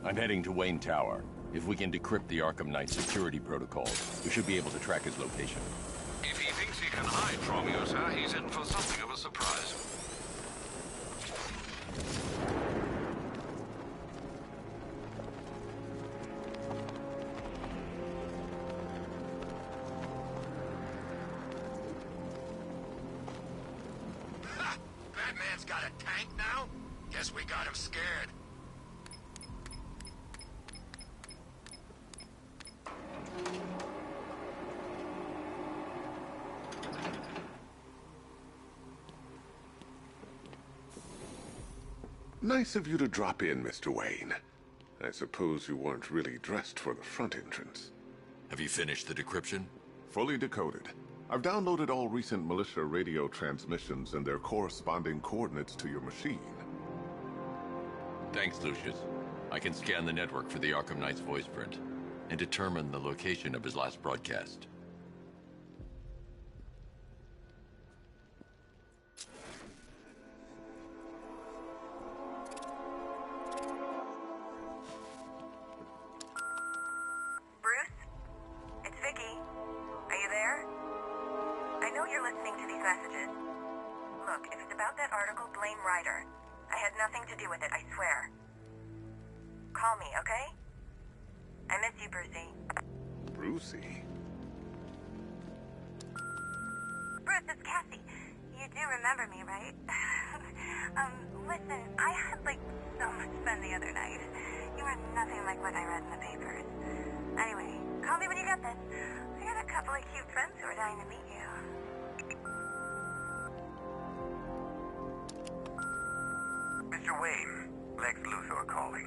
I'm heading to Wayne Tower. If we can decrypt the Arkham Knight security protocols, we should be able to track his location. If he thinks he can hide from you, sir, he's in for something of a surprise. Ha! Batman's got a tank now? Guess we got him scared. Nice of you to drop in, Mr. Wayne. I suppose you weren't really dressed for the front entrance. Have you finished the decryption? Fully decoded. I've downloaded all recent militia radio transmissions and their corresponding coordinates to your machine. Thanks, Lucius. I can scan the network for the Arkham Knight's voice print and determine the location of his last broadcast. Mr. Wayne, Lex Luthor calling.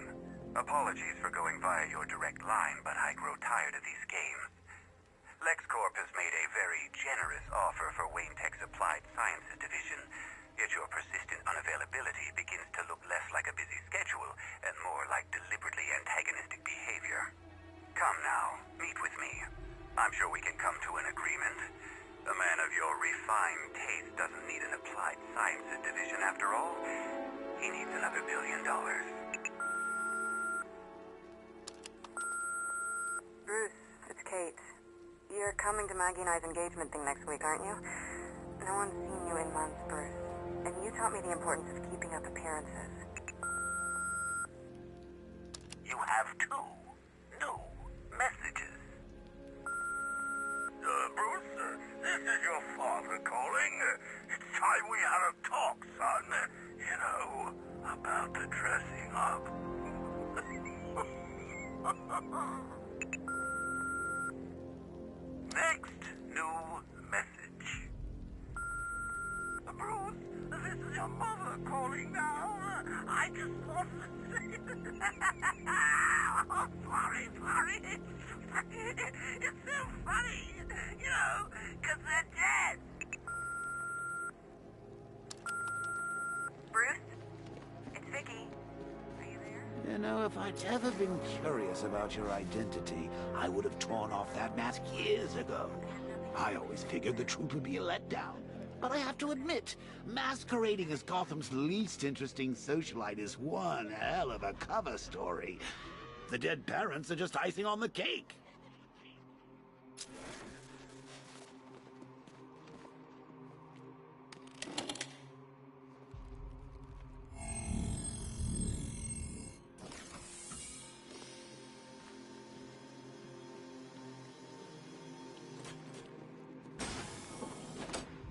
Apologies for going via your direct line, but I grow tired of these games. LexCorp has made a very generous offer for Wayne Tech's Applied Sciences division, yet your persistent unavailability begins to look less like a busy schedule and more like deliberately antagonistic behavior. Come now, meet with me. I'm sure we can come to an agreement. A man of your refined taste doesn't need an Applied Sciences division after all. He needs another $1 billion. Bruce, it's Kate. You're coming to Maggie and I's engagement thing next week, aren't you? No one's seen you in months, Bruce. And you taught me the importance of keeping up appearances. You have two new messages. Bruce, this is your father calling. It's time we had a talk, son. You know, about the dressing up. Next new message. Bruce, this is your mother calling now. I just want to say... Oh, sorry. It's so funny, you know, because they're dead. Bruce? It's Vicky. Are you there? You know, if I'd ever been curious about your identity, I would have torn off that mask years ago. I always figured the truth would be a letdown. But I have to admit, masquerading as Gotham's least interesting socialite is one hell of a cover story. The dead parents are just icing on the cake.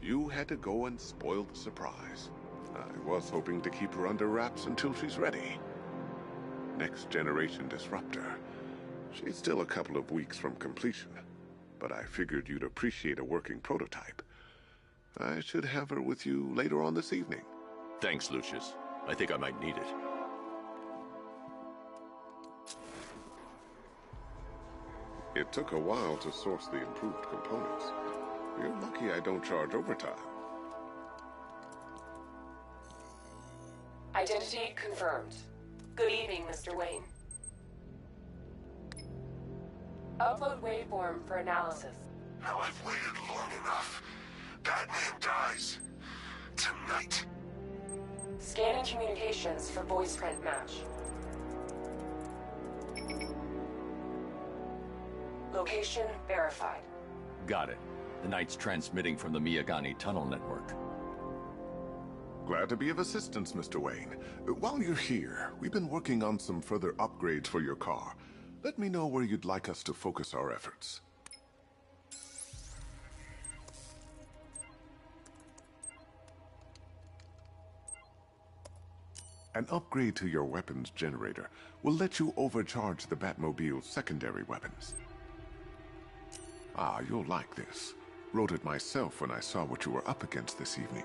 You had to go and spoil the surprise. I was hoping to keep her under wraps until she's ready. Next generation disruptor. She's still a couple of weeks from completion, but I figured you'd appreciate a working prototype. I should have her with you later on this evening. Thanks, Lucius. I think I might need it. It took a while to source the improved components. You're lucky I don't charge overtime. Identity confirmed. Good evening, Mr. Wayne. Upload waveform for analysis. Now I've waited long enough. Batman dies. Tonight. Scanning communications for voice print match. Location verified. Got it. The Knight's transmitting from the Miyagani tunnel network. Glad to be of assistance, Mr. Wayne. While you're here, we've been working on some further upgrades for your car. Let me know where you'd like us to focus our efforts. An upgrade to your weapons generator will let you overcharge the Batmobile's secondary weapons. Ah, you'll like this. Wrote it myself when I saw what you were up against this evening.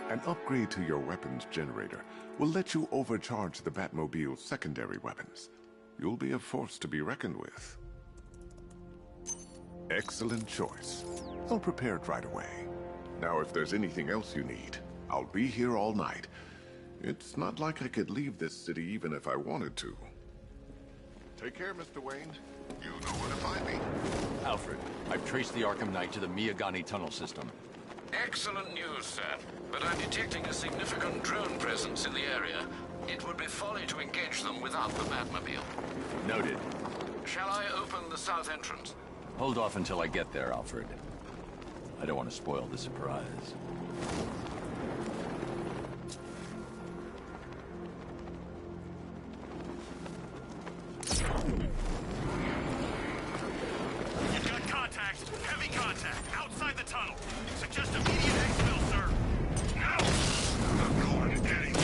An upgrade to your weapons generator will let you overcharge the Batmobile's secondary weapons. You'll be a force to be reckoned with. Excellent choice. I'll prepare it right away. Now, if there's anything else you need, I'll be here all night. It's not like I could leave this city even if I wanted to. Take care, Mr. Wayne. You know where to find me. Alfred, I've traced the Arkham Knight to the Miyagani tunnel system. Excellent news, sir. But I'm detecting a significant drone presence in the area. It would be folly to engage them without the Batmobile. Noted. Shall I open the south entrance? Hold off until I get there, Alfred. I don't want to spoil the surprise. You've got contact. Heavy contact. Outside the tunnel. Suggest immediate exfil, sir. No! I'm going to get him.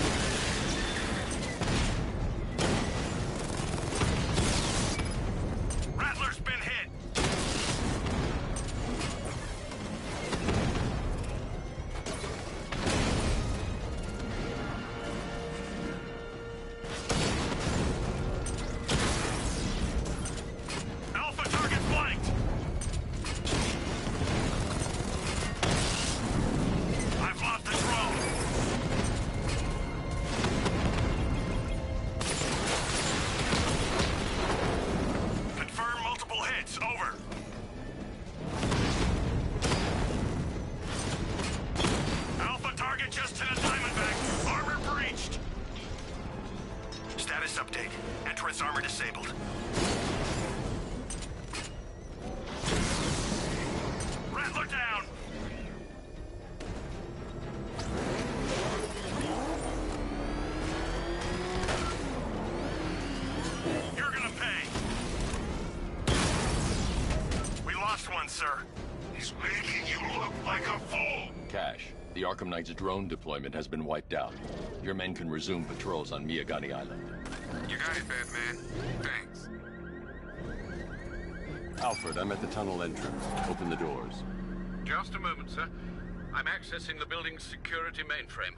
Rattler's been hit. Alpha target flanked. I've lost the drone. Confirm multiple hits. Over. Alpha target just hit a Diamondback. Armor breached. Status update. Entrance armor disabled. Rattler down. You're gonna pay. We lost one, sir. He's making you look like a fool. Cash, the Arkham Knight's drone deployment has been wiped out. Your men can resume patrols on Miyagani Island. You got it, Batman. Thanks. Alfred, I'm at the tunnel entrance. Open the doors. Just a moment, sir. I'm accessing the building's security mainframe.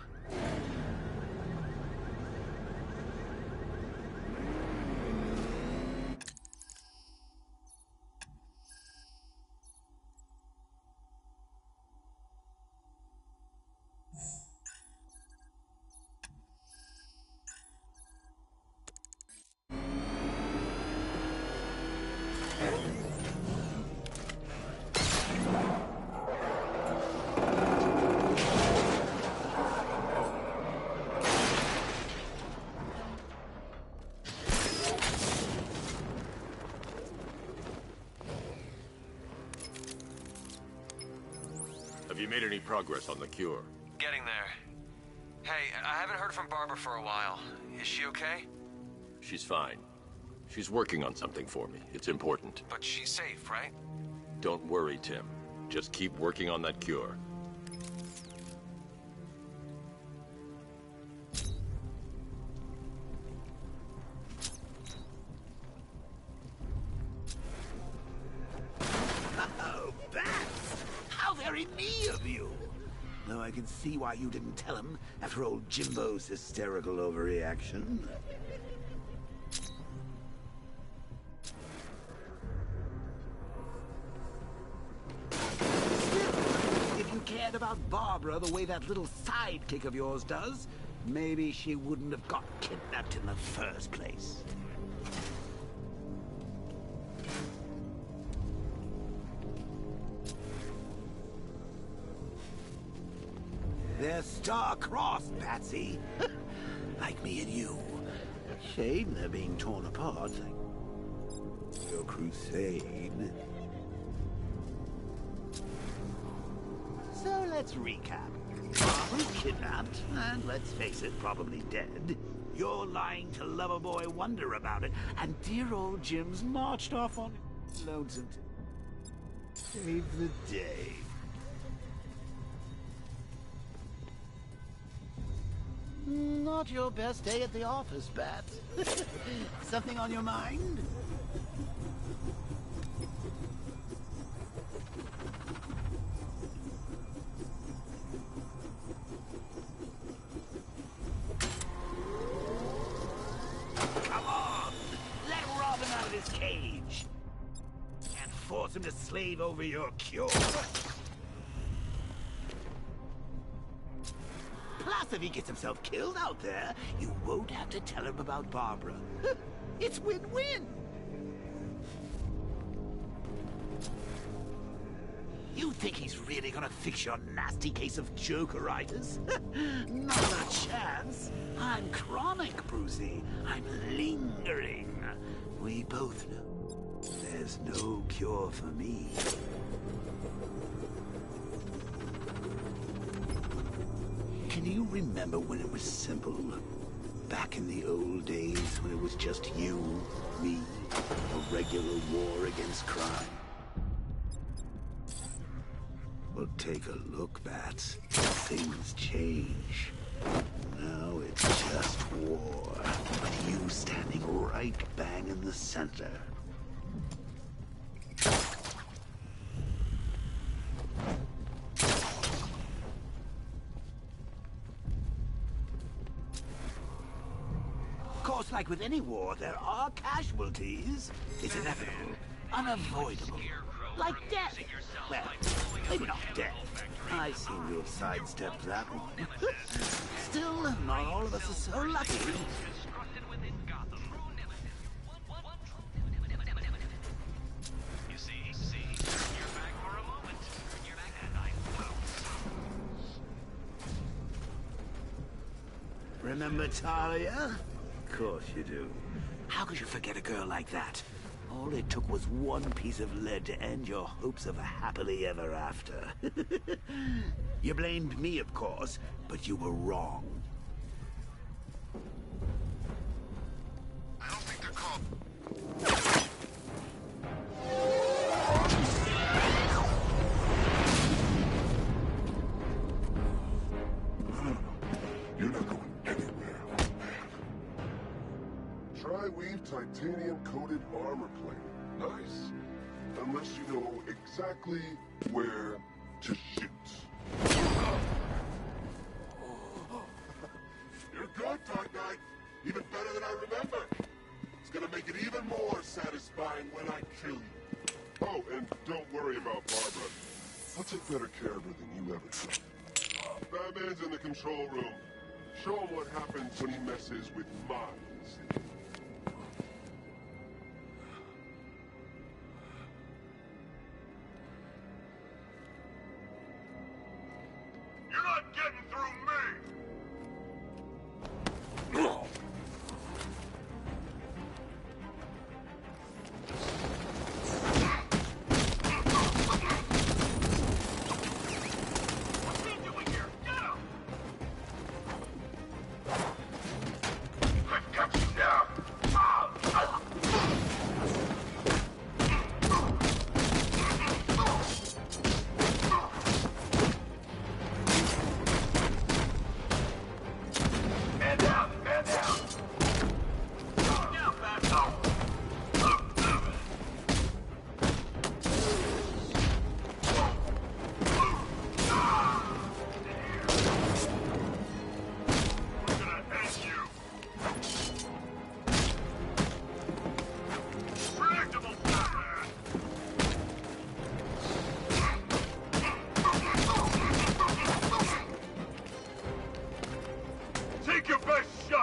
Have you made any progress on the cure? Getting there. Hey, I haven't heard from Barbara for a while. Is she okay? She's fine. She's working on something for me. It's important. But she's safe, right? Don't worry, Tim. Just keep working on that cure. Oh, Bats! How very me of you! Though I can see why you didn't tell him after old Jimbo's hysterical overreaction. If you cared about Barbara the way that little sidekick of yours does, maybe she wouldn't have got kidnapped in the first place. They're star-crossed, Patsy. Like me and you. Shame they're being torn apart. your crusade. So let's recap. Barbara's kidnapped, and let's face it, probably dead. You're lying to Loverboy Wonder about it, and dear old Jim's marched off on lonesome to save the day. Not your best day at the office, Bat. Something on your mind? Come on! Let Robin out of his cage! Can't force him to slave over your cure. Plus, if he gets himself killed out there, you won't have to tell him about Barbara. It's win-win! You think he's really gonna fix your nasty case of Jokeritis? Not a chance. I'm chronic, Brucey. I'm lingering. We both know there's no cure for me. Can you remember when it was simple? Back in the old days when it was just you, me, a regular war against crime? Well, take a look, Bats. Things change. Now it's just war. With you standing right bang in the center. Of course, like with any war, there are casualties. It's inevitable, unavoidable. Like death. Well, maybe not death. I seem to have sidestepped that one. Still, not all of us are so lucky. Remember Talia? Of course you do. How could you forget a girl like that? All it took was one piece of lead to end your hopes of a happily ever after. You blamed me, of course, but you were wrong. I don't think they're called. No. You're not going anywhere. Tri-weave titanium-coated armor plate. Nice. Unless you know exactly where to shoot. You're good, Dark Knight. Even better than I remember. It's gonna make it even more satisfying when I kill you. Oh, and don't worry about Barbara. I'll take better care of her than you ever could. Batman's in the control room. Show him what happens when he messes with minds. You're not getting through me! What's he doing here? Get him! I've got you now! Man down! Man down! Down, Bat! I'm gonna end you! Predictable, Batman! Take your best shot!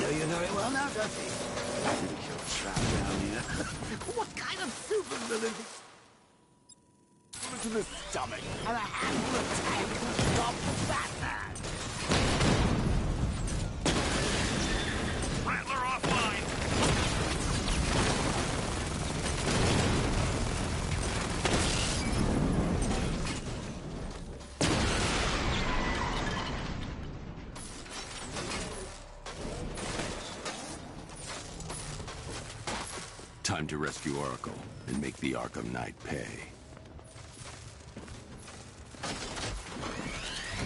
know you very well now, Dusty. I think you're trapped down here. What kind of supervillain? To the stomach and a handful of tanks to stop the Batman. Rattler offline. Time to rescue Oracle and make the Arkham Knight pay.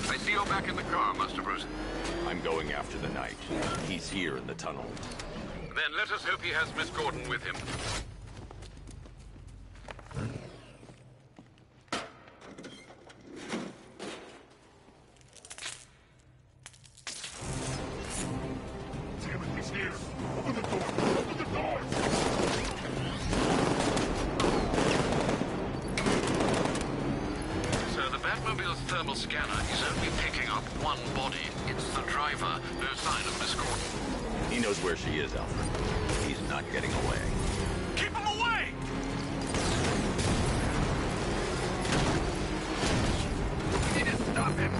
I see you're back in the car, Master Bruce. I'm going after the Knight. He's here in the tunnel. Then let us hope he has Miss Gordon with him. Damn it, he's here. Open the door. Open the door. So the Batmobile's thermal scanner is only picking up one body. It's the driver. No sign of Miss Gordon. He knows where she is, Alfred. He's not getting away. Keep him away! We need to stop him.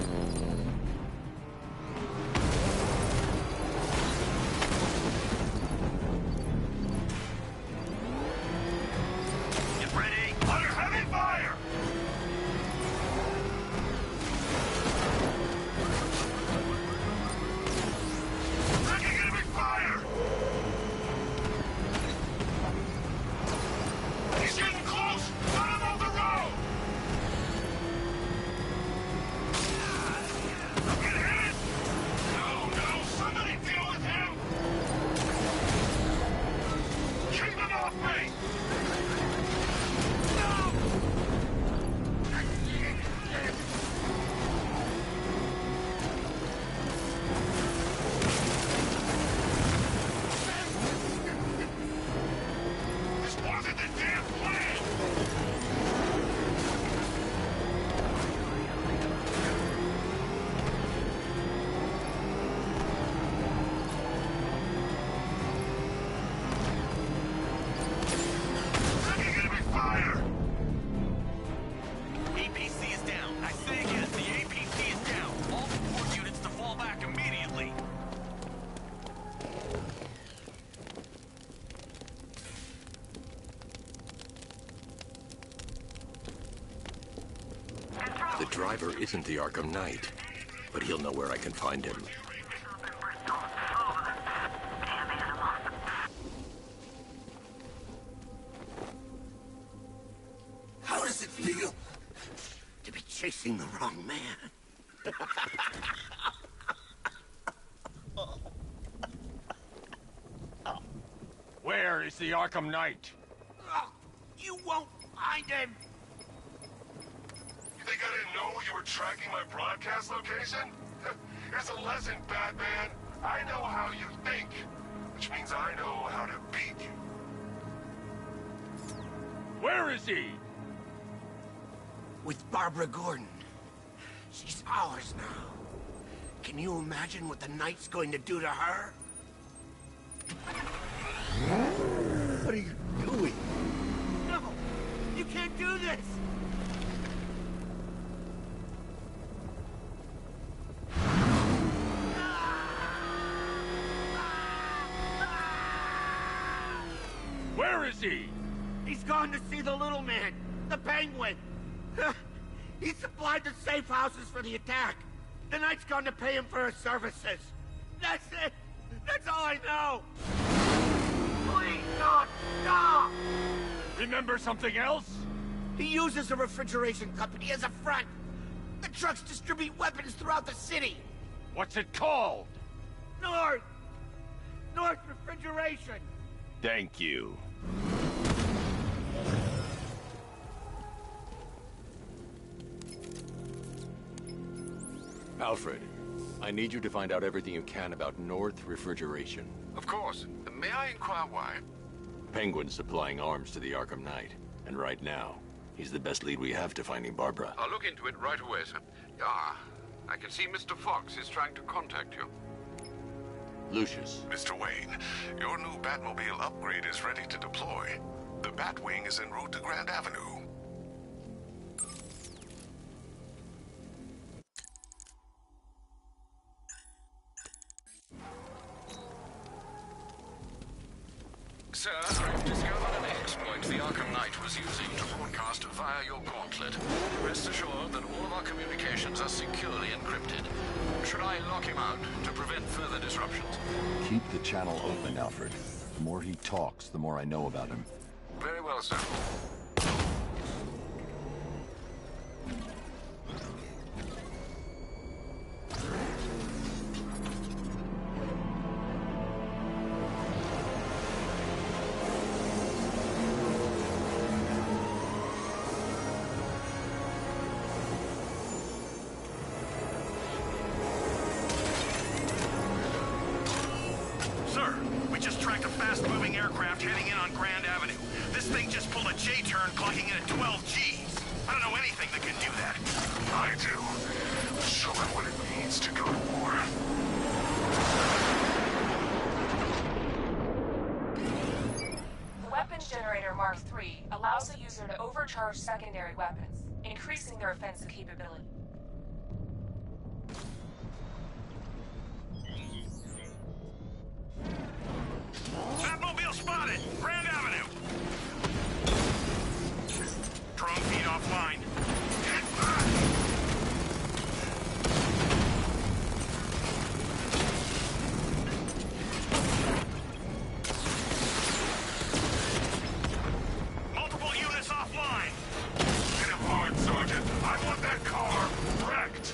Get ready. Under heavy fire! Taking enemy fire! He's getting close! Cut him off the road! I'm getting hit! No, somebody deal with him! Keep him off me! This wasn't the damn plan! Taking enemy fire! APC is down. I say again, the APC is down. All support units to fall back immediately. The driver isn't the Arkham Knight, but he'll know where I can find him. How does it feel to be chasing the wrong man? Where is the Arkham Knight? You won't find him! You think I didn't know you were tracking my broadcast location? Here's a lesson, Batman. I know how you think, which means I know how to beat you. Where is he? With Barbara Gordon. She's ours now. Can you imagine what the Knight's going to do to her? What are you doing? No! You can't do this! Where is he? He's gone to see the little man, the Penguin. He supplied the safe houses for the attack. The Knight's gone to pay him for his services. That's it. That's all I know. Please don't stop. Remember something else? He uses a refrigeration company as a front. The trucks distribute weapons throughout the city. What's it called? North Refrigeration. Thank you. Alfred, I need you to find out everything you can about North Refrigeration. Of course. May I inquire why? Penguin's supplying arms to the Arkham Knight, and right now, he's the best lead we have to finding Barbara. I'll look into it right away, sir. Ah, I can see Mr. Fox is trying to contact you. Lucius. Mr. Wayne, your new Batmobile upgrade is ready to deploy. The Batwing is en route to Grand Avenue. Sir, I've discovered an exploit the Arkham Knight was using to broadcast via your gauntlet. Rest assured that all of our communications are securely encrypted. Should I lock him out to prevent further disruptions? Keep the channel open, Alfred. The more he talks, the more I know about him. Very well, sir. Sir, we just tracked a fast-moving aircraft heading in on Grand Avenue. This thing just pulled a J-turn, clocking in at 12 Gs. I don't know anything that can do that. I do. Show him what it means to go to war. The weapons generator Mark III allows the user to overcharge secondary weapons, increasing their offensive capability. Batmobile spotted! Grand Avenue! Drone feed offline. Get back! Multiple units offline! Hit him hard, Sergeant. I want that car wrecked.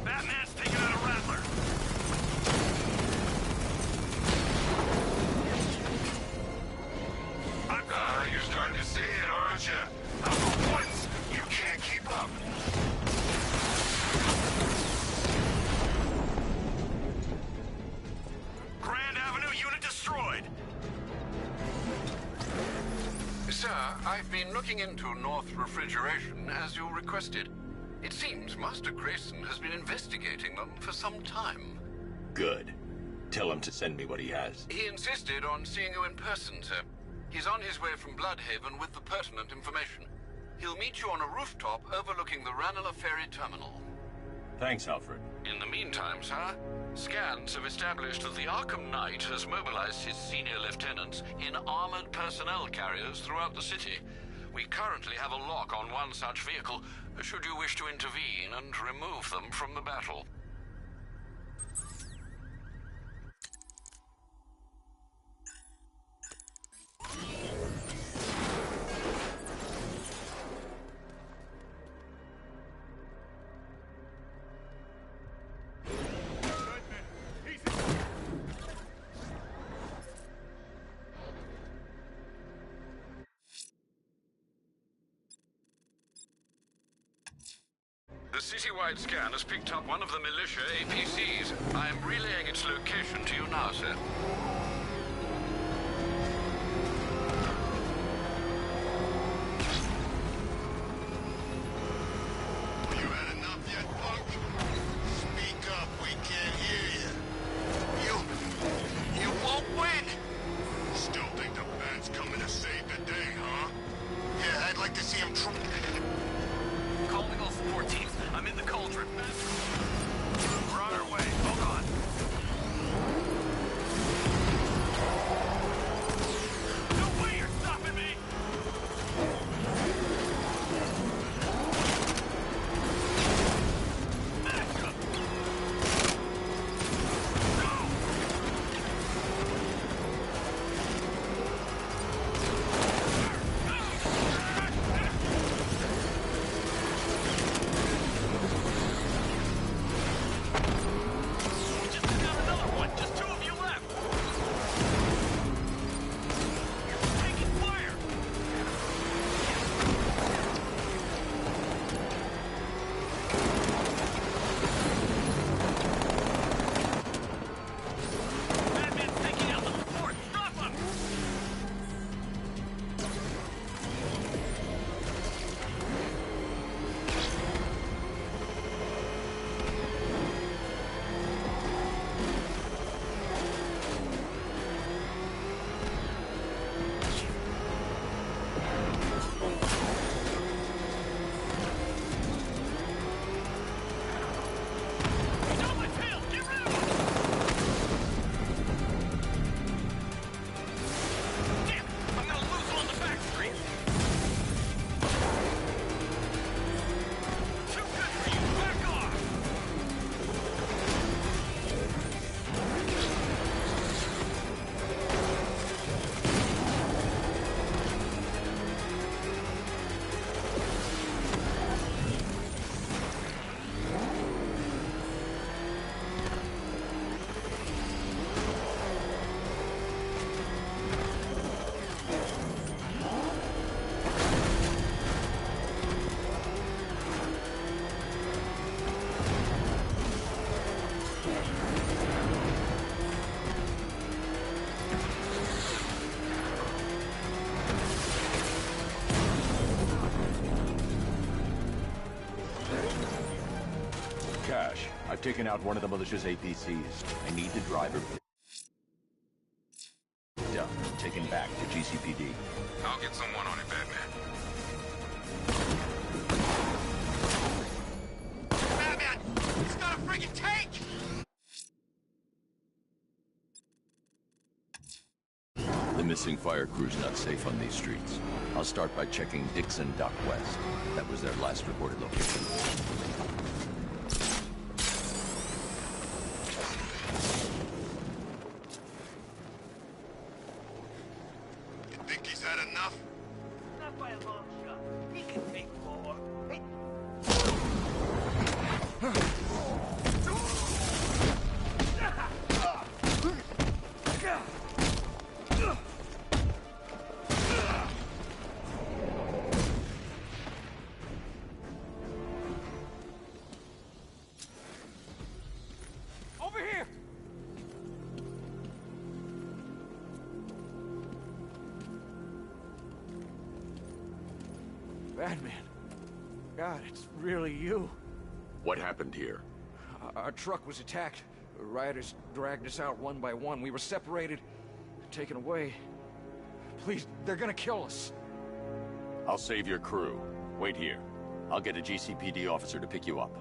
Batman's taking out a Rattler. You're starting to see it, aren't you? Now for once, you can't keep up. Grand Avenue unit destroyed. Sir, I've been looking into North Refrigeration as you requested. It seems Master Grayson has been investigating them for some time. Good. Tell him to send me what he has. He insisted on seeing you in person, sir. He's on his way from Bloodhaven with the pertinent information. He'll meet you on a rooftop overlooking the Ranelagh Ferry Terminal. Thanks, Alfred. In the meantime, sir, scans have established that the Arkham Knight has mobilized his senior lieutenants in armored personnel carriers throughout the city. We currently have a lock on one such vehicle, should you wish to intervene and remove them from the battle. The citywide scan has picked up one of the militia APCs. I am relaying its location to you now, sir. You had enough yet, punk? Speak up, we can't hear you. You won't win! Still think the Bat's coming to save the day, huh? Yeah, I'd like to see him try. Calling all 14th. I'm in the cauldron. We're on our way. Hold on. taken out one of the militia's APCs. I need the driver picked up and taken back to GCPD. I'll get someone on it, Batman. Batman! He's got a friggin' tank! The missing fire crew's not safe on these streets. I'll start by checking Dixon Dock West. That was their last reported location. You think he's had enough? Not by a long shot. He can take more. Hey. Over here! Batman. God, it's really you. What happened here? Our truck was attacked. Rioters dragged us out one by one. We were separated, taken away. Please, they're gonna kill us. I'll save your crew. Wait here. I'll get a GCPD officer to pick you up.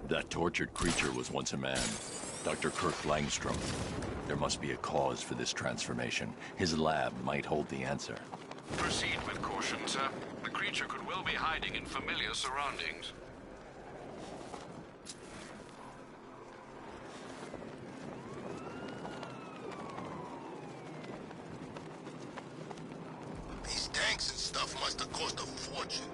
That tortured creature was once a man. Dr. Kirk Langstrom. There must be a cause for this transformation. His lab might hold the answer. Proceed with caution, sir. The creature could well be hiding in familiar surroundings. These tanks and stuff must have cost a fortune.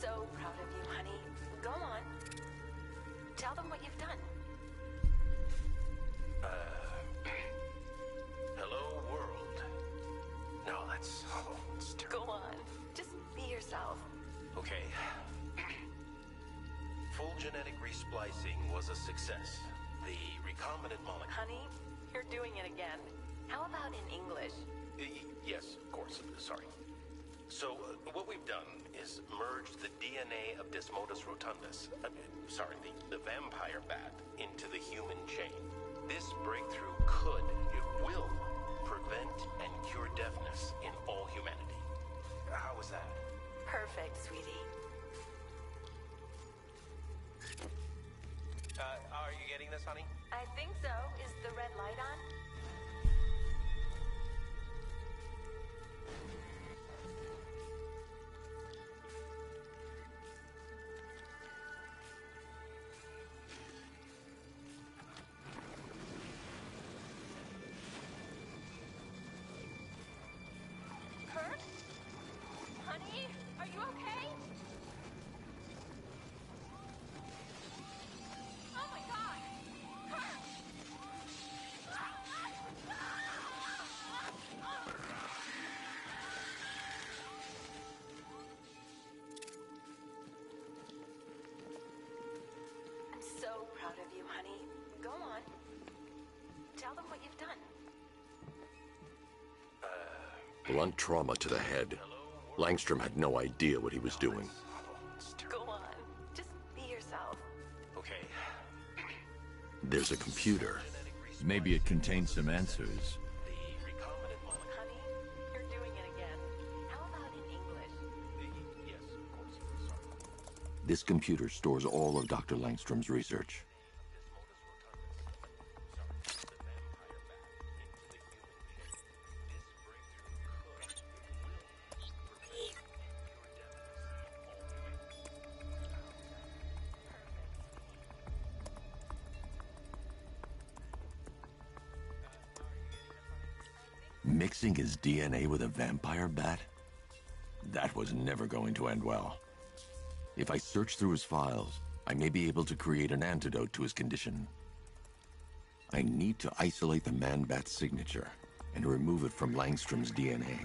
So proud of you, honey. Go on. Tell them what you've done. Hello, world. No, that's terrible. Go on. Just be yourself. Okay. Full genetic resplicing was a success. The recombinant molecule... Honey, you're doing it again. How about in English? Yes, of course. Sorry. So, what we've done is merged the DNA of Desmodus rotundus, the vampire bat, into the human chain. This breakthrough it will, prevent and cure deafness in all humanity. How was that? Perfect, sweetie. Are you getting this, honey? I think so. Is the red light on? Kurt? Honey? Are you okay? Oh my god! Kurt! I'm so proud of you, honey. Go on. Tell them what you've done. Blunt trauma to the head. Langstrom had no idea what he was doing. Go on. Just be yourself. Okay. There's a computer. Maybe it contains some answers. The recombinant molecule... Honey, you're doing it again. How about in English? Yes, of course. Sorry. This computer stores all of Dr. Langstrom's research. Mixing his DNA with a vampire bat? That was never going to end well. If I search through his files, I may be able to create an antidote to his condition. I need to isolate the man-bat's signature and remove it from Langstrom's DNA.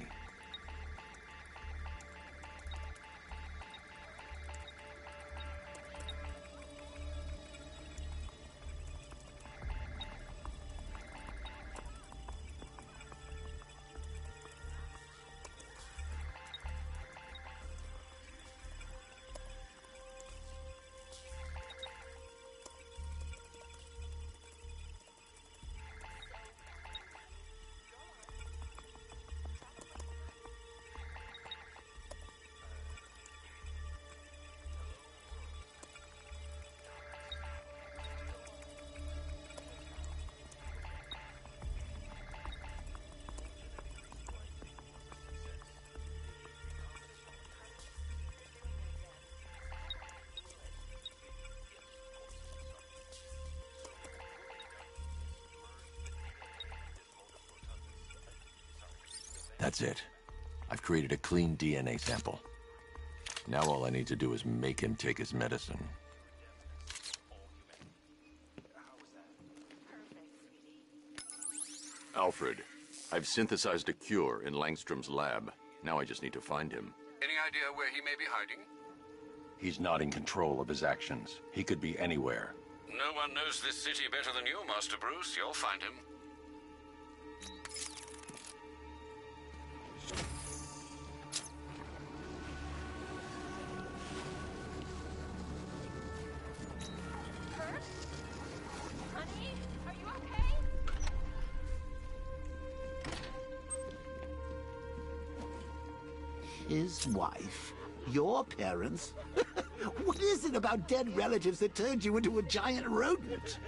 That's it. I've created a clean DNA sample. Now all I need to do is make him take his medicine. Alfred, I've synthesized a cure in Langstrom's lab. Now I just need to find him. Any idea where he may be hiding? He's not in control of his actions. He could be anywhere. No one knows this city better than you, Master Bruce. You'll find him. His wife? Your parents? What is it about dead relatives that turned you into a giant rodent?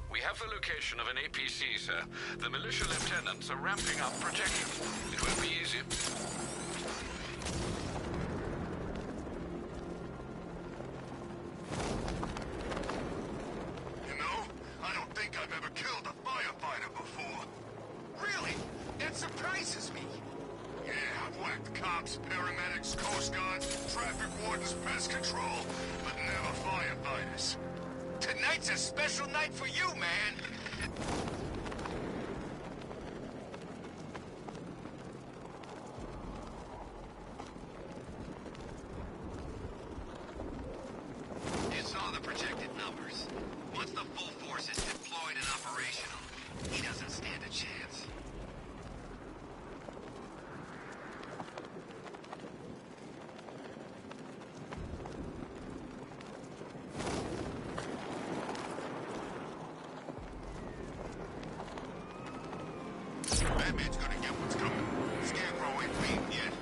We have the location of an APC, sir. The militia lieutenants are ramping up protection. It won't be easy. You know, I don't think I've ever killed a firefighter before. Really? That surprises me. Yeah, I've whacked cops, paramedics, coast guards, traffic wardens, pest control, but never firefighters. Tonight's a special night for you, man! You saw the projected numbers. Once the full force is deployed and operational, he doesn't stand a chance. Batman's gonna get what's coming. Scarecrow ain't beaten yet.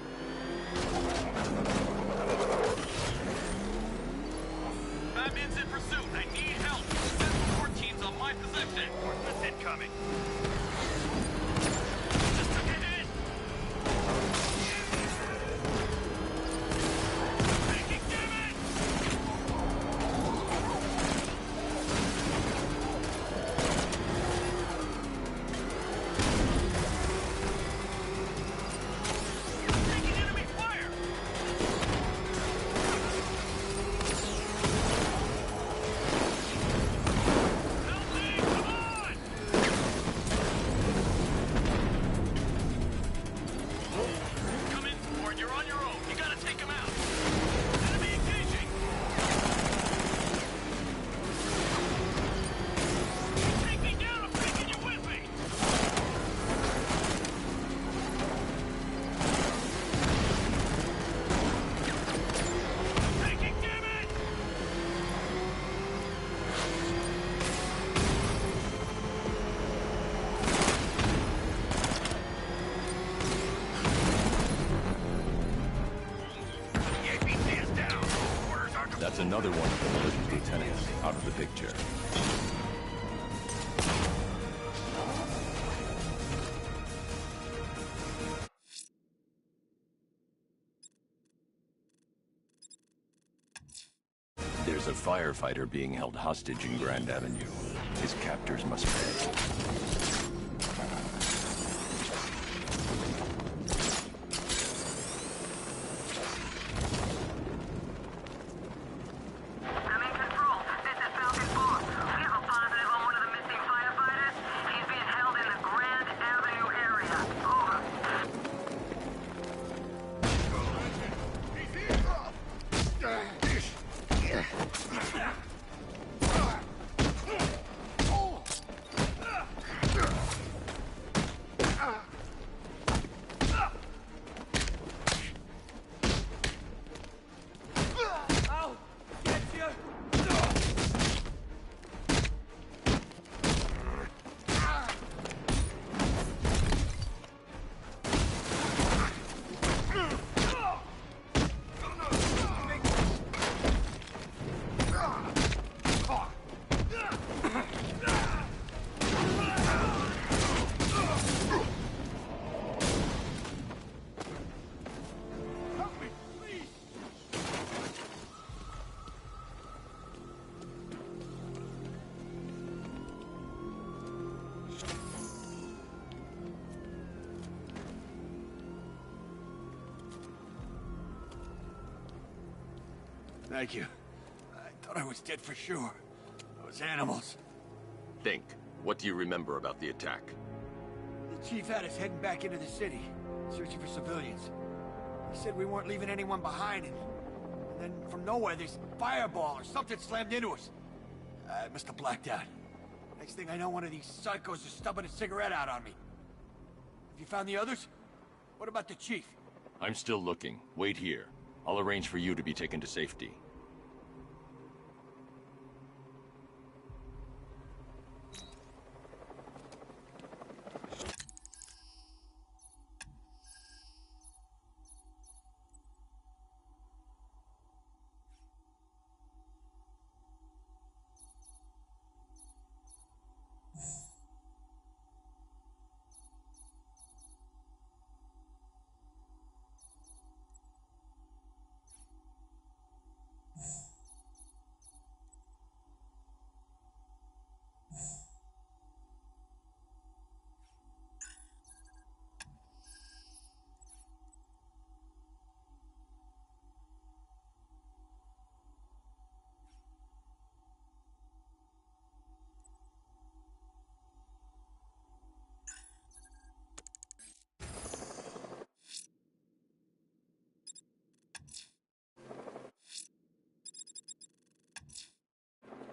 Batman's in pursuit. I need help. Send support teams on my position. What's incoming? That's another one of the militia's lieutenants out of the picture. There's a firefighter being held hostage in Grand Avenue. His captors must pay. Thank you. I thought I was dead for sure. Those animals. Think. What do you remember about the attack? The chief had us heading back into the city, searching for civilians. He said we weren't leaving anyone behind, and then from nowhere, this fireball or something slammed into us. I must have blacked out. Next thing I know, one of these psychos is stubbing a cigarette out on me. Have you found the others? What about the chief? I'm still looking. Wait here. I'll arrange for you to be taken to safety.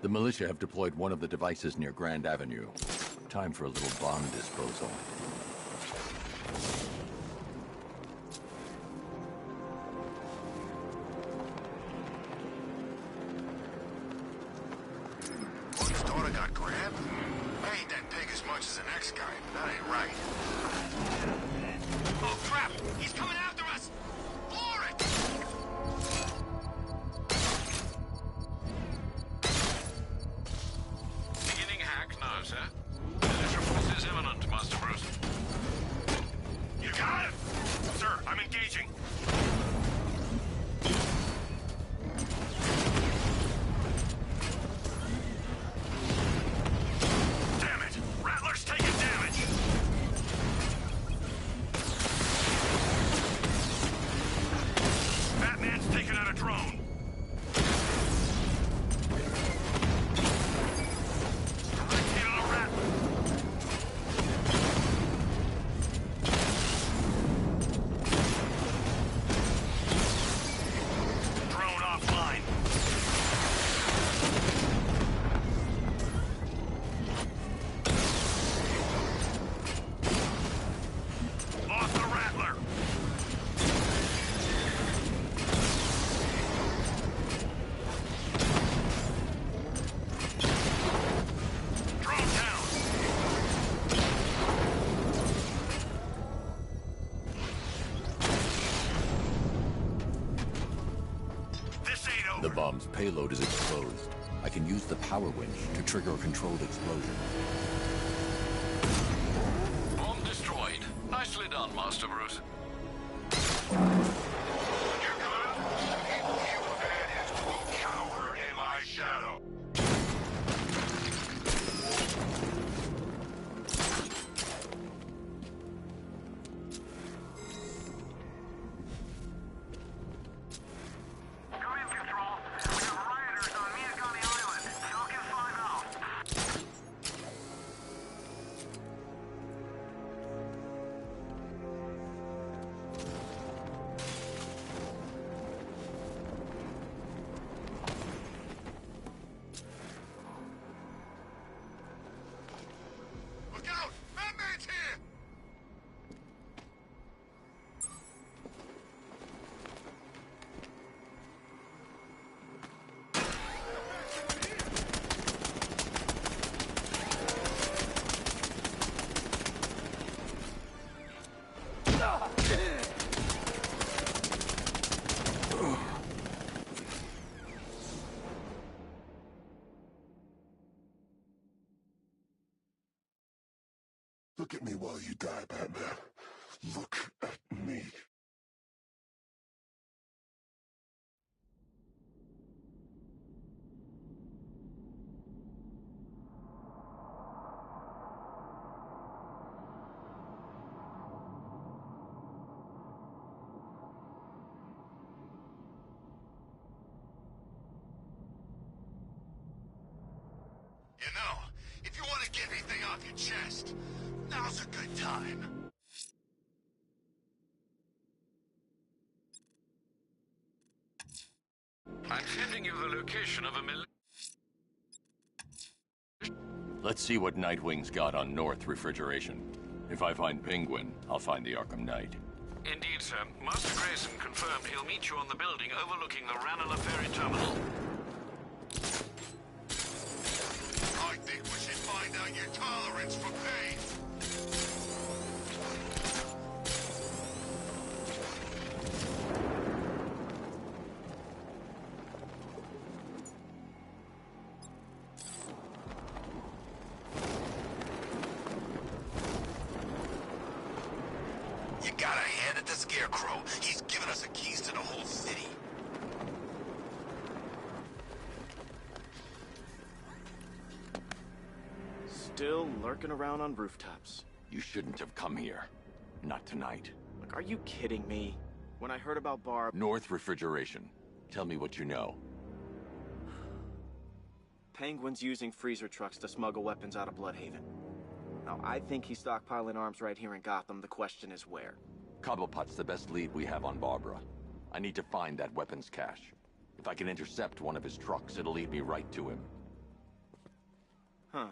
The militia have deployed one of the devices near Grand Avenue. Time for a little bomb disposal. One's daughter got grabbed? I ain't that big as much as the next guy, but that ain't right. Oh, crap! He's coming after us! Floor it! Now, sir. Militia force is imminent, Master Bruce. You got it! Sir, I'm engaging. Damn it! Rattler's taking damage! power. The bomb's payload is exposed. I can use the power winch to trigger a controlled explosion. Bomb destroyed. Nicely done, Master Bruce. You good? You fed his true coward in my shadow. Look out! Batman's here! Look at me while you die, Batman. Look at me. You know, if you want to get anything off your chest, now's a good time. I'm sending you the location of a Let's see what Nightwing's got on North Refrigeration. If I find Penguin, I'll find the Arkham Knight. Indeed, sir. Master Grayson confirmed he'll meet you on the building overlooking the Ranelagh Ferry Terminal. I think we should find out your tolerance for pain. You gotta hand it to Scarecrow. He's given us the keys to the whole city. Still lurking around on rooftops. You shouldn't have come here. Not tonight. Look, are you kidding me? When I heard about Barb... North Refrigeration. Tell me what you know. Penguin's using freezer trucks to smuggle weapons out of Bloodhaven. Now, I think he's stockpiling arms right here in Gotham. The question is where. Cobblepot's the best lead we have on Barbara. I need to find that weapons cache. If I can intercept one of his trucks, it'll lead me right to him. Huh.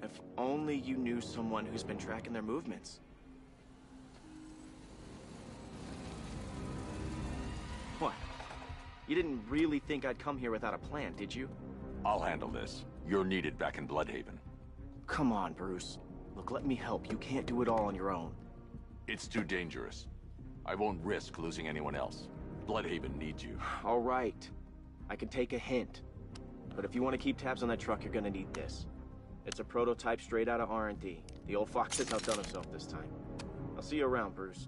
If only you knew someone who's been tracking their movements. What? You didn't really think I'd come here without a plan, did you? I'll handle this. You're needed back in Bloodhaven. Come on, Bruce. Look, let me help. You can't do it all on your own. It's too dangerous. I won't risk losing anyone else. Bloodhaven needs you. All right. I can take a hint. But if you want to keep tabs on that truck, you're gonna need this. It's a prototype straight out of R&D. The old fox has outdone himself this time. I'll see you around, Bruce.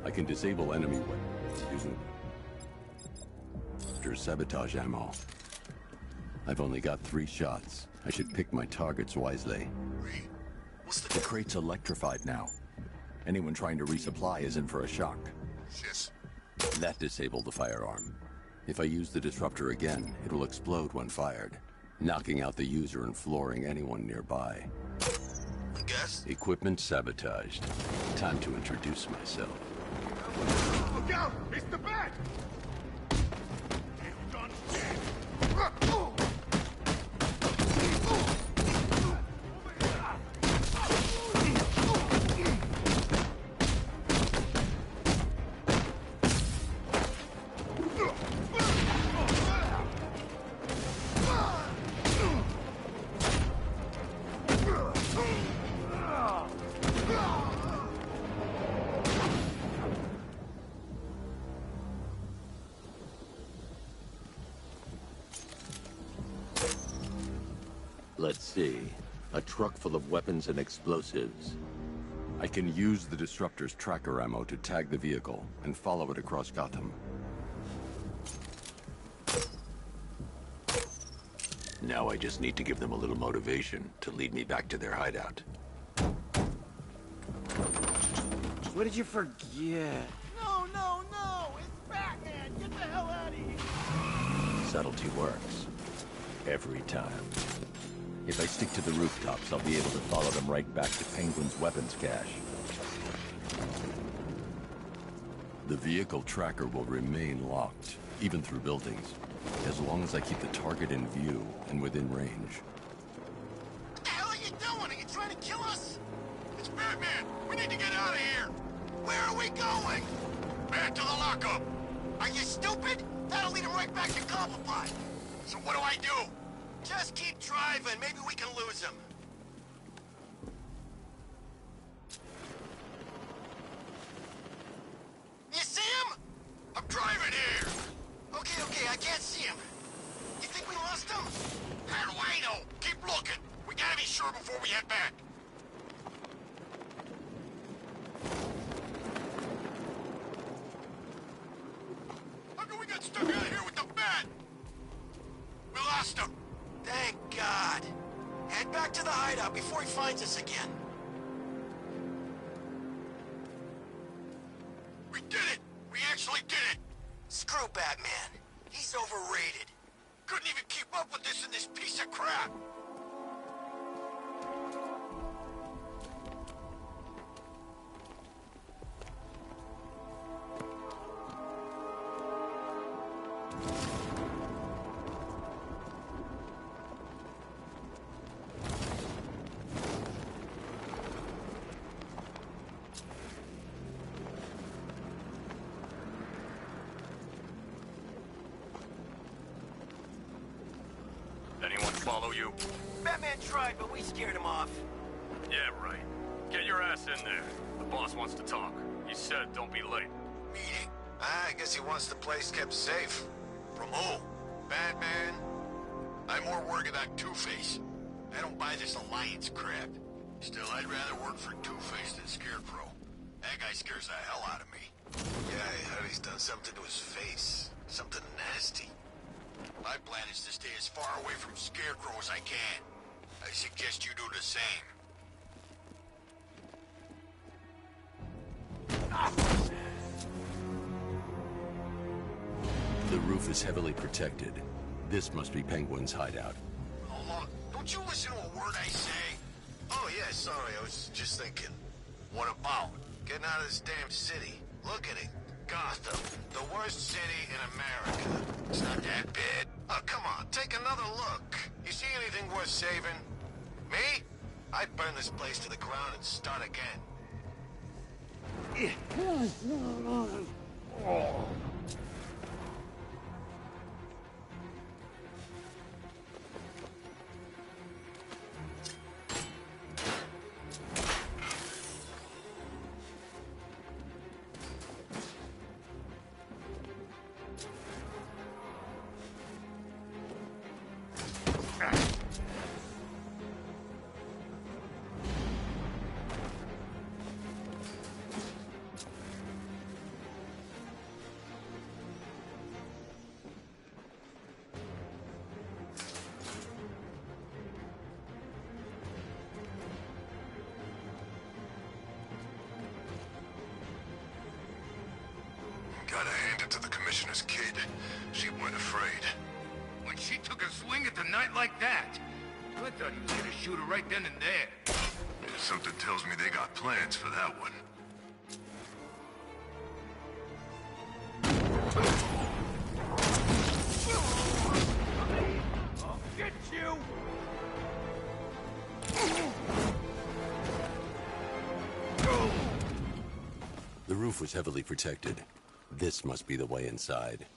I can disable enemy weapons using sabotage ammo. I've only got 3 shots. I should pick my targets wisely. The crate's electrified now. Anyone trying to resupply is in for a shock. Yes. That disabled the firearm. If I use the disruptor again, it will explode when fired, knocking out the user and flooring anyone nearby. I guess. Equipment sabotaged. Time to introduce myself. Look out! It's the bat! It's done dead! Let's see. A truck full of weapons and explosives. I can use the Disruptor's tracker ammo to tag the vehicle and follow it across Gotham. Now I just need to give them a little motivation to lead me back to their hideout. What did you forget? No, no, no! It's Batman! Get the hell out of here! Subtlety works. Every time. If I stick to the rooftops, I'll be able to follow them right back to Penguin's weapons cache. The vehicle tracker will remain locked, even through buildings, as long as I keep the target in view and within range. What the hell are you doing? Are you trying to kill us? It's Batman! We need to get out of here! Where are we going? Back to the lockup! Are you stupid? That'll lead him right back to Cobblepot! So what do I do? Just keep driving. Maybe we can lose him. You see him? I'm driving here. Okay, I can't see him. You think we lost him? How do I know? Keep looking. We gotta be sure before we head back. How come we got stuck out here with the bat? We lost him. Thank God. Head back to the hideout before he finds us again. We did it! We actually did it! Screw Batman. He's overrated. Couldn't even keep up with this in this piece of crap. Anyone follow you? Batman tried, but we scared him off. Yeah, right. Get your ass in there. The boss wants to talk. He said don't be late. Meeting? I guess he wants the place kept safe. From who? Batman? I'm more worried about Two-Face. I don't buy this alliance crap. Still, I'd rather work for Two-Face than Scarecrow. That guy scares the hell out of me. Yeah, I heard he's done something to his face. Something nasty. My plan is to stay as far away from Scarecrow as I can. I suggest you do the same. The roof is heavily protected. This must be Penguin's hideout. Hold on. Don't you listen to a word I say? Oh, yeah, sorry. I was just thinking. What about getting out of this damn city? Look at it. Gotham. The worst city in America. It's not that bad. Oh, come on. Take another look. You see anything worth saving? Me? I'd burn this place to the ground and start again. Gotta hand it to the Commissioner's kid. She wasn't afraid. When she took a swing at the night like that, I thought he was gonna shoot her right then and there. Yeah, something tells me they got plans for that one. I'll get you! The roof was heavily protected. This must be the way inside.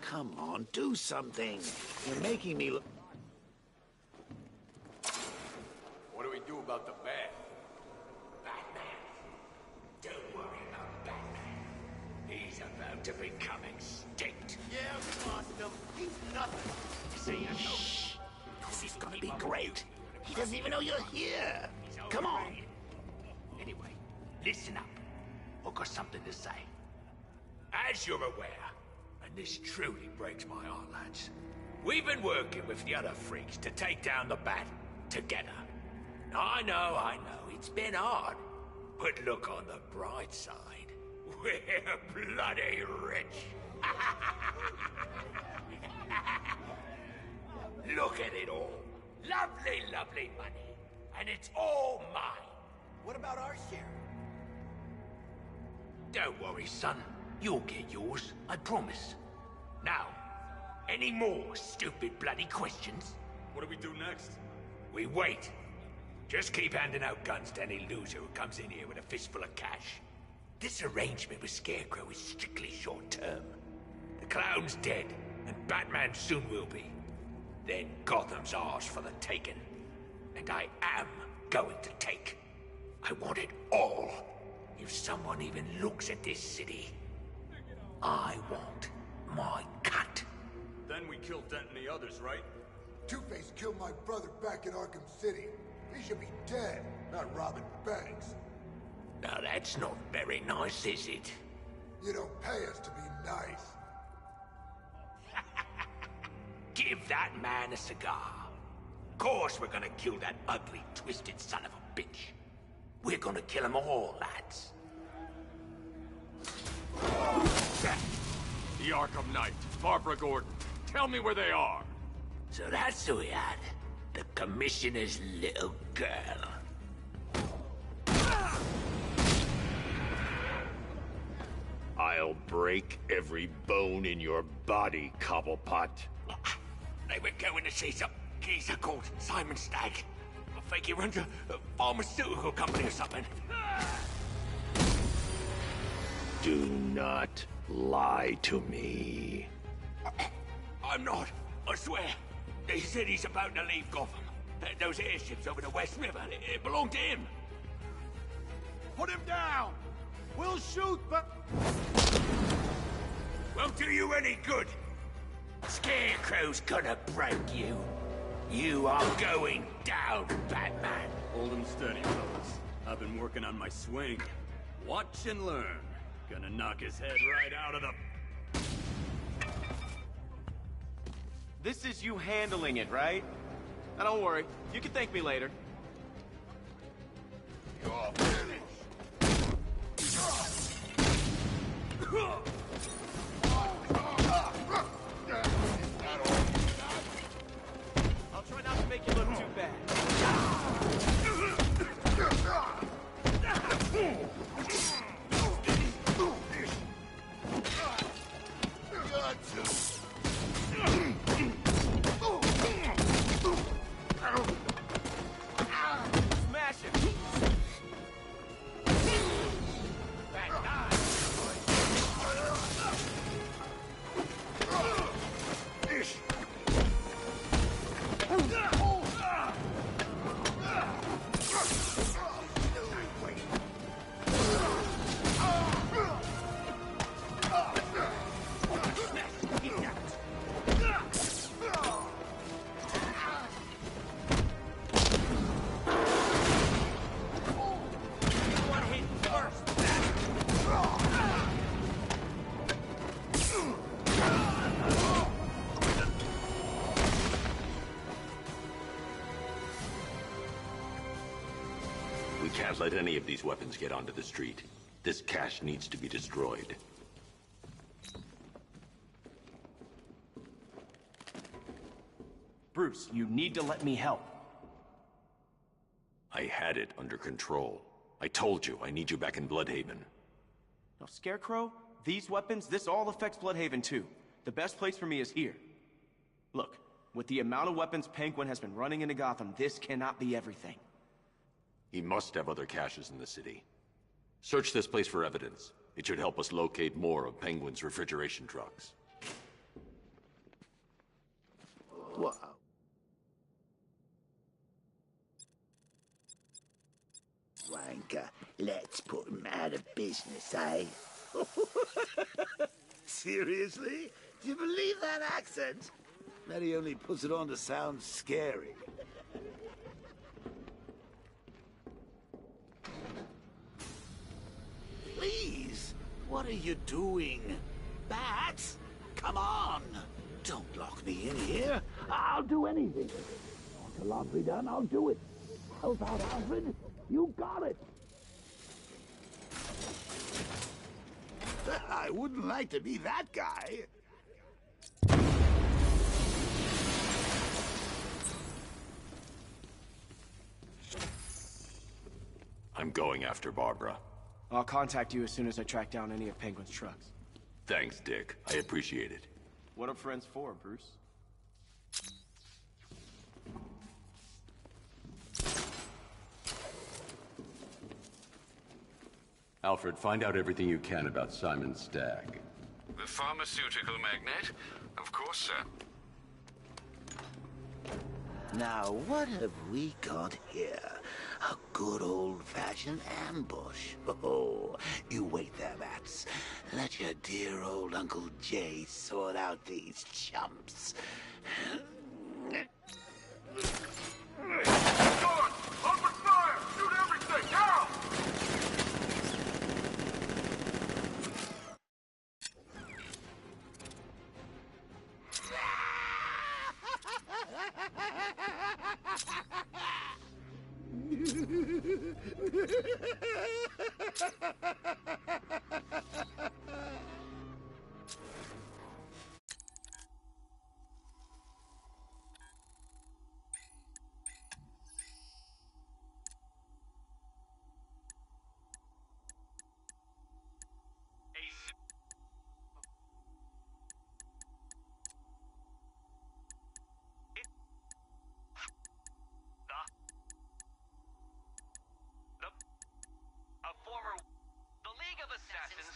Come on, do something. You're making me look... What do we do about the bat? Batman. Don't worry about Batman. He's about to become extinct. Yeah, we lost him. He's nothing. See, shh. This is gonna be great. He doesn't even know you're here. Come on. Anyway, listen up. I've got something to say. As you're aware, and this truly breaks my heart, lads, we've been working with the other freaks to take down the Bat together. I know, it's been hard. But look on the bright side. We're bloody rich. Look at it all. Lovely, lovely money. And it's all mine. What about our share? Don't worry, son. You'll get yours, I promise. Now, any more stupid bloody questions? What do we do next? We wait. Just keep handing out guns to any loser who comes in here with a fistful of cash. This arrangement with Scarecrow is strictly short-term. The Clown's dead, and Batman soon will be. Then Gotham's ours for the taking. And I am going to take. I want it all. If someone even looks at this city, I want my cut. Then we kill Dent and the others, right? Two-Face killed my brother back in Arkham City. He should be dead, not robbing banks. Now that's not very nice, is it? You don't pay us to be nice. Give that man a cigar. Of course we're gonna kill that ugly, twisted son of a bitch. We're gonna kill them all, lads. The Arkham Knight, Barbara Gordon. Tell me where they are. So that's who we had. The Commissioner's little girl. I'll break every bone in your body, Cobblepot. They were going to see some geezer called Simon Stagg. I think he runs a pharmaceutical company or something. Do not lie to me. I'm not, I swear. They said he's about to leave Gotham. Those airships over the West River, it belonged to him. Put him down! We'll shoot, but... Won't do you any good. Scarecrow's gonna break you. You are going down, Batman. Hold him steady, fellas. I've been working on my swing. Watch and learn. Gonna knock his head right out of the... This is you handling it, right? Now don't worry, you can thank me later. You're finished. I'll try not to make you look too bad. Smash it! We can't let any of these weapons get onto the street. This cache needs to be destroyed. Bruce, you need to let me help. I had it under control. I told you, I need you back in Bloodhaven. Now, Scarecrow, these weapons, this all affects Bloodhaven too. The best place for me is here. Look, with the amount of weapons Penguin has been running into Gotham, this cannot be everything. He must have other caches in the city. Search this place for evidence. It should help us locate more of Penguin's refrigeration trucks. Wow. Wanker, let's put him out of business, eh? Seriously? Do you believe that accent? That he only puts it on to sound scary. What are you doing? Bats? Come on! Don't lock me in here. I'll do anything. Want the laundry done? I'll do it. Help out, Alfred. You got it. I wouldn't like to be that guy. I'm going after Barbara. I'll contact you as soon as I track down any of Penguin's trucks. Thanks, Dick. I appreciate it. What are friends for, Bruce? Alfred, find out everything you can about Simon Stagg. The pharmaceutical magnate? Of course, sir. Now, what have we got here? A good old-fashioned ambush. Oh, you wait there, Bats. Let your dear old Uncle Jay sort out these chumps. Guard! Open fire! Shoot everything! Now!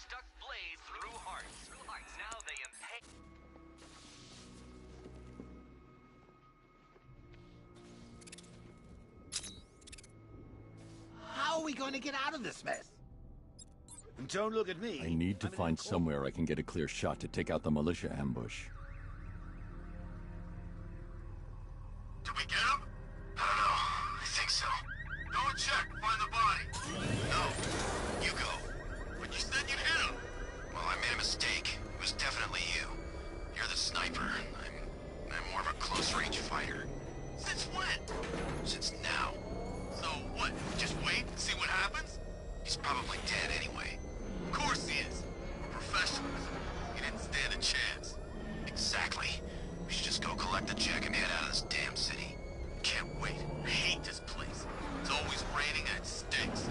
Stuck blades through hearts. Now they impale. How are we going to get out of this mess? Don't look at me. I need to find somewhere I can get a clear shot to take out the militia ambush. Did we get him? I don't know. I think so. Go and check. Find the body. No. You go. But you said you'd hit him. Well, I made a mistake. It was definitely you. You're the sniper. I'm more of a close-range fighter. Since when? Since now. So what? Just wait and see what happens? He's probably dead anyway. Of course he is. We're professionals. He didn't stand a chance. Exactly. We should just go collect the check and head out of this damn city. Can't wait. I hate this place. It's always raining and it stinks.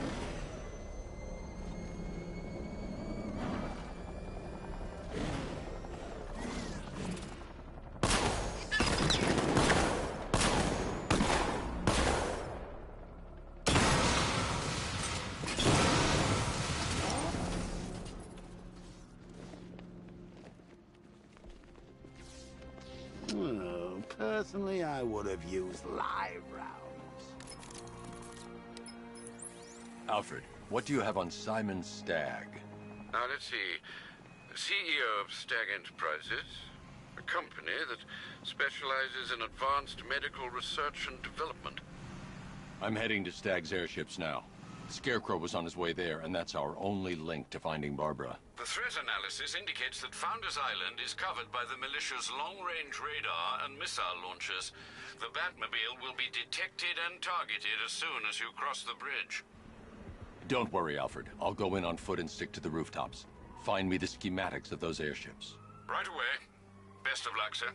Well, personally, I would have used live rounds. Alfred, what do you have on Simon Stagg? Now, let's see. CEO of Stagg Enterprises, a company that specializes in advanced medical research and development. I'm heading to Stagg's airships now. Scarecrow was on his way there, and that's our only link to finding Barbara. The threat analysis indicates that Founders Island is covered by the militia's long-range radar and missile launchers. The Batmobile will be detected and targeted as soon as you cross the bridge. Don't worry, Alfred. I'll go in on foot and stick to the rooftops. Find me the schematics of those airships. Right away. Best of luck, sir.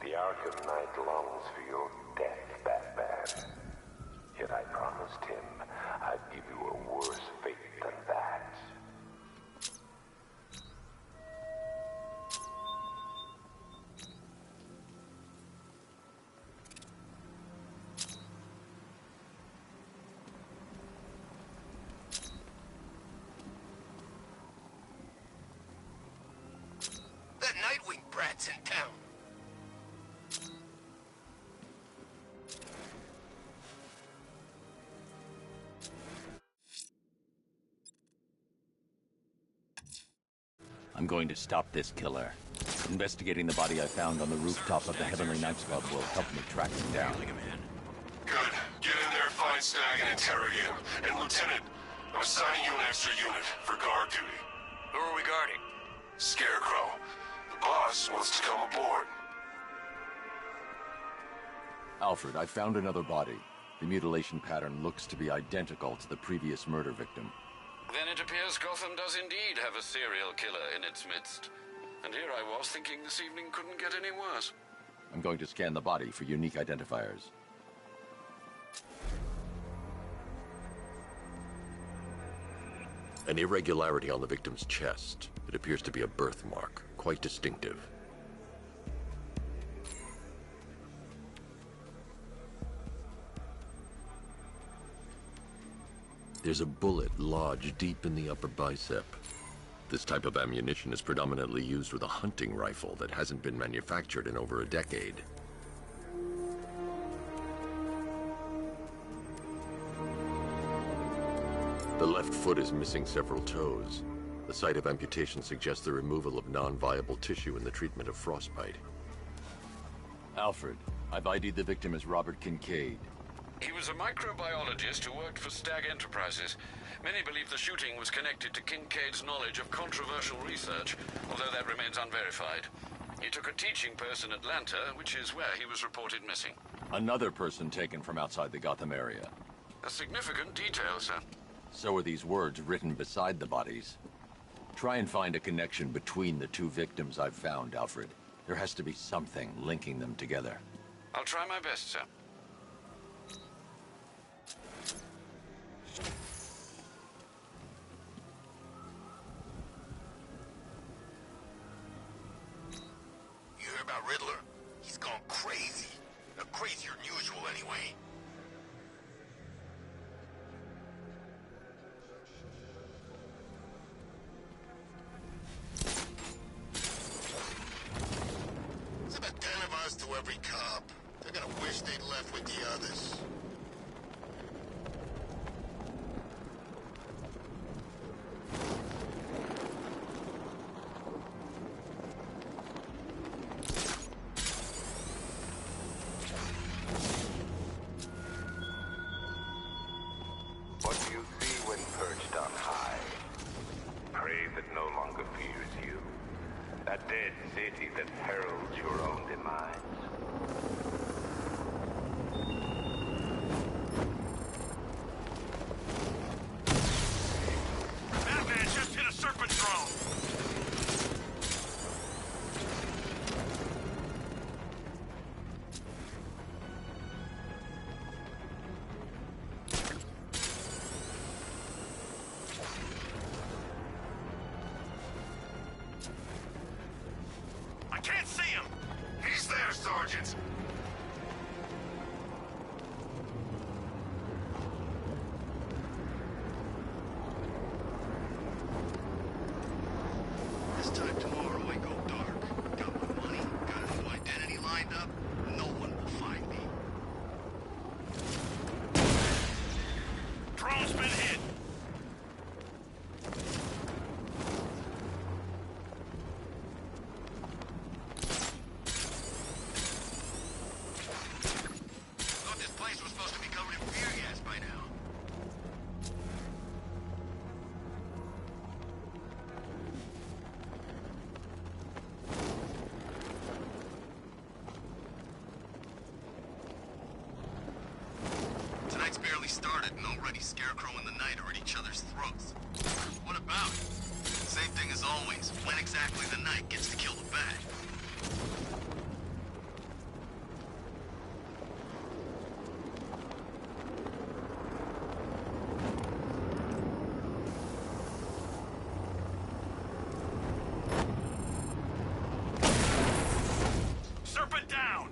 The Arkham Knight longs for your death, Batman. Yet I promised him I'd give you a worse fate than that. That Nightwing brat's in town. I'm going to stop this killer. Investigating the body I found on the rooftop of the Heavenly Knights Club will help me track him down. Good. Get in there, find Stag, and interrogate him. And Lieutenant, I'm assigning you an extra unit for guard duty. Who are we guarding? Scarecrow. The boss wants to come aboard. Alfred, I found another body. The mutilation pattern looks to be identical to the previous murder victim. Then it appears Gotham does indeed have a serial killer in its midst. And here I was thinking this evening couldn't get any worse. I'm going to scan the body for unique identifiers. An irregularity on the victim's chest. It appears to be a birthmark, quite distinctive. There's a bullet lodged deep in the upper bicep. This type of ammunition is predominantly used with a hunting rifle that hasn't been manufactured in over a decade. The left foot is missing several toes. The site of amputation suggests the removal of non-viable tissue in the treatment of frostbite. Alfred, I've ID'd the victim as Robert Kincaid. He was a microbiologist who worked for Stag Enterprises. Many believe the shooting was connected to Kincaid's knowledge of controversial research, although that remains unverified. He took a teaching post in Atlanta, which is where he was reported missing. Another person taken from outside the Gotham area. A significant detail, sir. So are these words written beside the bodies. Try and find a connection between the two victims I've found, Alfred. There has to be something linking them together. I'll try my best, sir. You hear about Riddler? He's gone crazy. Crazier than usual, anyway. It's about 10 of us to every cop. They're gonna wish they'd left with the others. What do you see when perched on high? Prey that no longer fears you. A dead city that heralds your own demise. Batman just hit a serpent drone! I can't see him! He's there, Sergeant! This time tomorrow I go dark. Got my money, got a new identity lined up. No one will find me. Drone's been hit! Thought this place was supposed to be covered in beer gas by now. Tonight's barely started, and already Scarecrow and the Knight are at each other's throats. What about it? Same thing as always. When exactly the Knight gets to kill the Bat? Serpent down!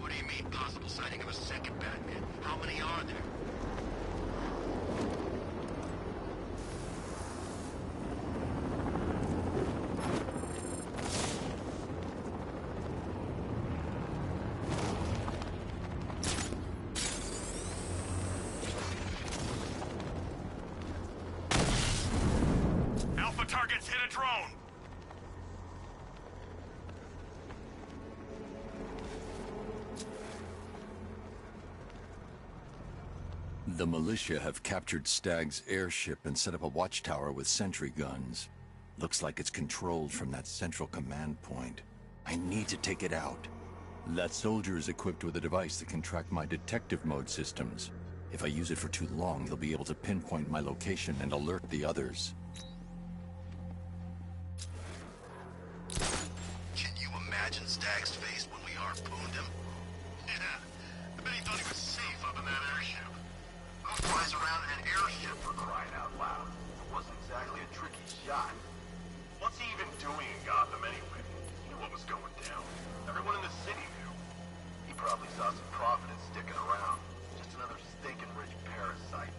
What do you mean, possible sighting of a second Batman? How many are there? Ground targets hit a drone! The militia have captured Stagg's airship and set up a watchtower with sentry guns. Looks like it's controlled from that central command point. I need to take it out. That soldier is equipped with a device that can track my detective mode systems. If I use it for too long, they'll be able to pinpoint my location and alert the others. Can you imagine Stagg's face when we harpooned him? Yeah, I bet he thought he was safe up in that airship. Who flies around in an airship for crying out loud? It wasn't exactly a tricky shot. What's he even doing in Gotham anyway? He knew what was going down. Everyone in the city knew. He probably saw some profit in sticking around. Just another stinking rich parasite.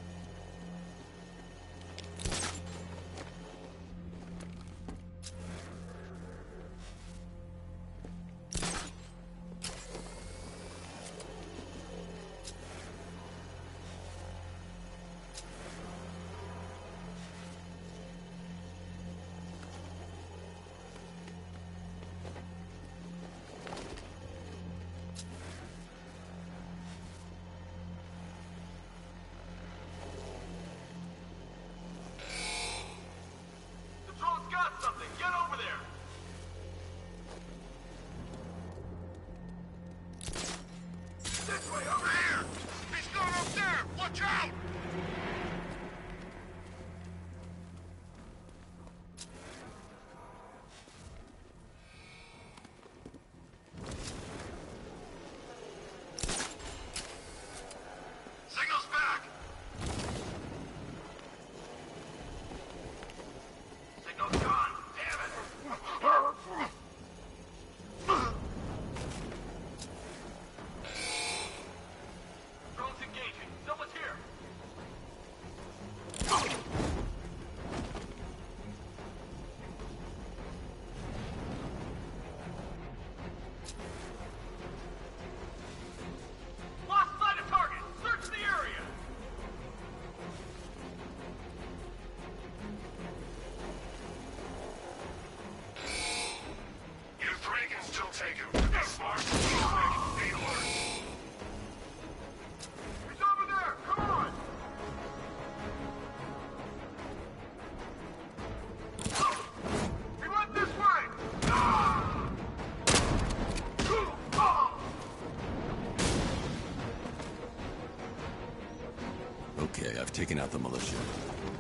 Okay, I've taken out the militia.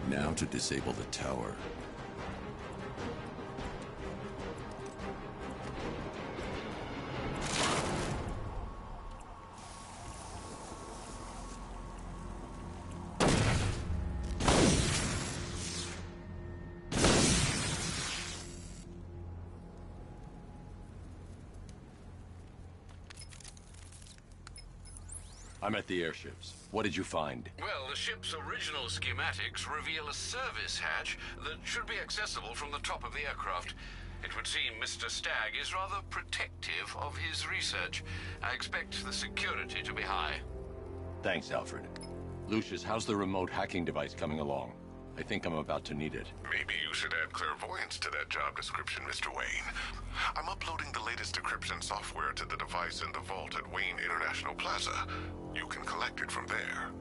Now to disable the tower. I'm at the airships. What did you find? Well, the ship's original schematics reveal a service hatch that should be accessible from the top of the aircraft. It would seem Mr. Stagg is rather protective of his research. I expect the security to be high. Thanks, Alfred. Lucius, how's the remote hacking device coming along? I think I'm about to need it. Maybe you should add clairvoyance to that job description, Mr. Wayne. I'm uploading the latest decryption software to the device in the vault at Wayne International Plaza. You can collect it from there.